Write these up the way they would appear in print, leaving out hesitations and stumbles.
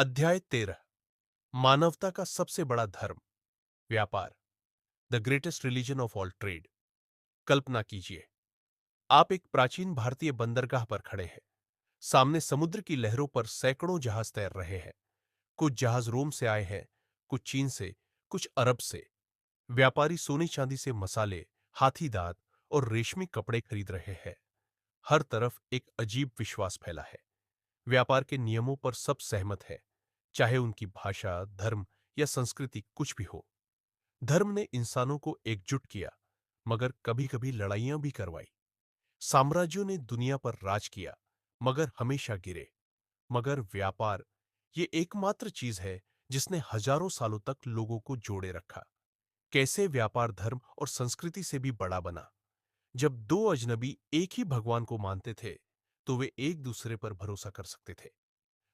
अध्याय 13। मानवता का सबसे बड़ा धर्म, व्यापार। The greatest religion of all trade. कल्पना कीजिए, आप एक प्राचीन भारतीय बंदरगाह पर खड़े हैं। सामने समुद्र की लहरों पर सैकड़ों जहाज तैर रहे हैं। कुछ जहाज रोम से आए हैं, कुछ चीन से, कुछ अरब से। व्यापारी सोने चांदी से मसाले, हाथी दांत और रेशमी कपड़े खरीद रहे हैं। हर तरफ एक अजीब विश्वास फैला है। व्यापार के नियमों पर सब सहमत है, चाहे उनकी भाषा, धर्म या संस्कृति कुछ भी हो। धर्म ने इंसानों को एकजुट किया, मगर कभी-कभी लड़ाइयां भी करवाई। साम्राज्यों ने दुनिया पर राज किया, मगर हमेशा गिरे। मगर व्यापार, ये एकमात्र चीज है जिसने हजारों सालों तक लोगों को जोड़े रखा। कैसे व्यापार धर्म और संस्कृति से भी बड़ा बना। जब दो अजनबी एक ही भगवान को मानते थे, तो वे एक दूसरे पर भरोसा कर सकते थे।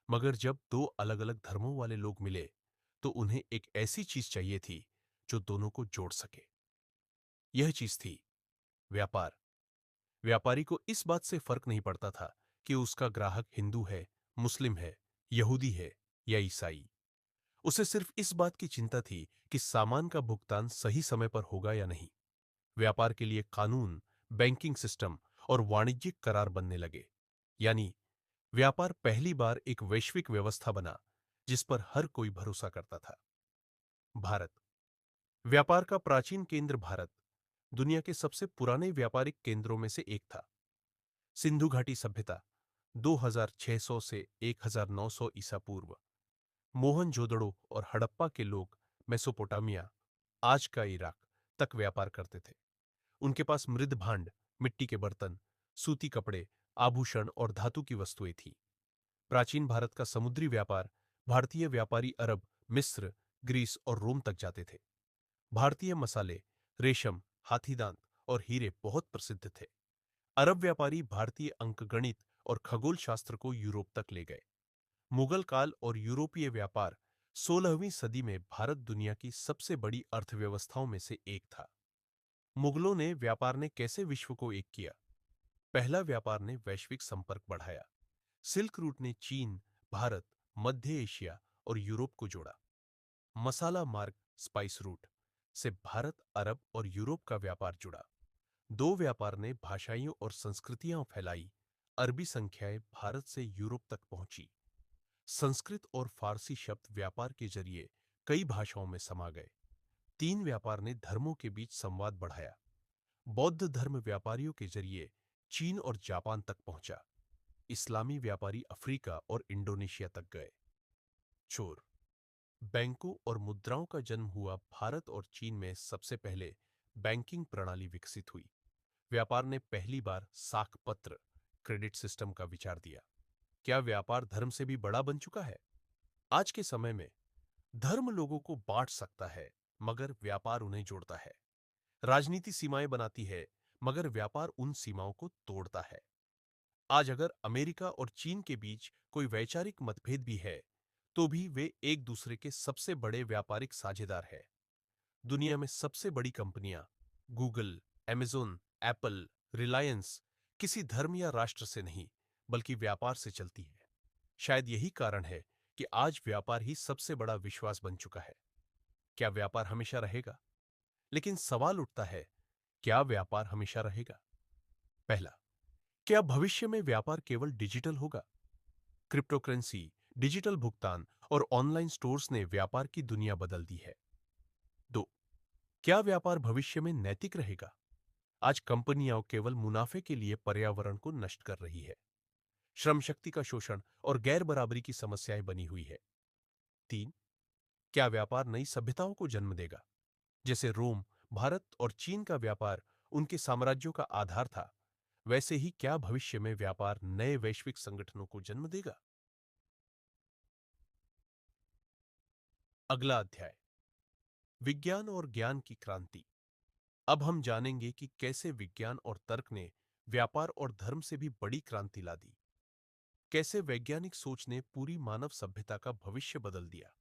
मगर जब दो अलग-अलग धर्मों वाले लोग मिले, तो उन्हें एक ऐसी चीज चाहिए थी जो दोनों को जोड़ सके। यह चीज थी व्यापार। व्यापारी को इस बात से फर्क नहीं पड़ता था कि उसका ग्राहक हिंदू है, मुस्लिम है, यहूदी है या ईसाई। उसे सिर्फ इस बात की चिंता थी कि सामान का भुगतान सही समय पर होगा या नहीं। व्यापार के लिए कानून, बैंकिंग सिस्टम और वाणिज्यिक करार बनने लगे। यानी व्यापार पहली बार एक वैश्विक व्यवस्था बना जिस पर हर कोई भरोसा करता था। भारत। व्यापार का प्राचीन केंद्र भारत दुनिया के सबसे पुराने व्यापारिक केंद्रों में से एक था। सिंधु घाटी सभ्यता 2600 से 1900 ईसा पूर्व, मोहनजोदड़ो और हड़प्पा के लोग मेसोपोटामिया, आज का इराक, तक व्यापार करते थे। उनके पास मृद भांड, मिट्टी के बर्तन, सूती कपड़े, आभूषण और धातु की वस्तुएं थीं। प्राचीन भारत का समुद्री व्यापार, भारतीय व्यापारी अरब, मिस्र, ग्रीस और रोम तक जाते थे। भारतीय मसाले, रेशम, हाथीदांत और हीरे बहुत प्रसिद्ध थे। अरब व्यापारी भारतीय अंकगणित और खगोल शास्त्र को यूरोप तक ले गए। मुगल काल और यूरोपीय व्यापार 16वीं सदी में भारत दुनिया की सबसे बड़ी अर्थव्यवस्थाओं में से एक था। मुगलों ने व्यापार ने कैसे विश्व को एक किया? पहला, व्यापार ने वैश्विक संपर्क बढ़ाया। सिल्क रूट ने चीन, भारत, मध्य एशिया और यूरोप को जोड़ा। मसाला मार्ग, स्पाइस रूट से भारत, अरब और यूरोप का व्यापार जुड़ा। दो, व्यापार ने भाषाइयों और संस्कृतियां फैलाई। अरबी संख्याएं भारत से यूरोप तक पहुंची। संस्कृत और फारसी शब्द व्यापार के जरिए कई भाषाओं में समा गए। तीन, व्यापार ने धर्मों के बीच संवाद बढ़ाया। बौद्ध धर्म व्यापारियों के जरिए चीन और जापान तक पहुंचा। इस्लामी व्यापारी अफ्रीका और इंडोनेशिया तक गए। चोर। बैंकों और मुद्राओं का जन्म हुआ। भारत और चीन में सबसे पहले बैंकिंग प्रणाली विकसित हुई। व्यापार ने पहली बार साख पत्र, क्रेडिट सिस्टम का विचार दिया। क्या व्यापार धर्म से भी बड़ा बन चुका है? आज के समय में धर्म लोगों को बांट सकता है, मगर व्यापार उन्हें जोड़ता है। राजनीति सीमाएं बनाती है, मगर व्यापार उन सीमाओं को तोड़ता है। आज अगर अमेरिका और चीन के बीच कोई वैचारिक मतभेद भी है, तो भी वे एक दूसरे के सबसे बड़े व्यापारिक साझेदार हैं। दुनिया में सबसे बड़ी कंपनियां गूगल, अमेज़न, एप्पल, रिलायंस किसी धर्म या राष्ट्र से नहीं, बल्कि व्यापार से चलती है। शायद यही कारण है कि आज व्यापार ही सबसे बड़ा विश्वास बन चुका है। क्या व्यापार हमेशा रहेगा? लेकिन सवाल उठता है, क्या व्यापार हमेशा रहेगा? पहला, क्या भविष्य में व्यापार केवल डिजिटल होगा? क्रिप्टोकरेंसी, डिजिटल भुगतान और ऑनलाइन स्टोर्स ने व्यापार की दुनिया बदल दी है। दो, क्या व्यापार भविष्य में नैतिक रहेगा? आज कंपनियां केवल मुनाफे के लिए पर्यावरण को नष्ट कर रही है। श्रम शक्ति का शोषण और गैर बराबरी की समस्याएं बनी हुई है। तीन, क्या व्यापार नई सभ्यताओं को जन्म देगा? जैसे रोम, भारत और चीन का व्यापार उनके साम्राज्यों का आधार था, वैसे ही क्या भविष्य में व्यापार नए वैश्विक संगठनों को जन्म देगा? अगला अध्याय, विज्ञान और ज्ञान की क्रांति। अब हम जानेंगे कि कैसे विज्ञान और तर्क ने व्यापार और धर्म से भी बड़ी क्रांति ला दी। कैसे वैज्ञानिक सोच ने पूरी मानव सभ्यता का भविष्य बदल दिया।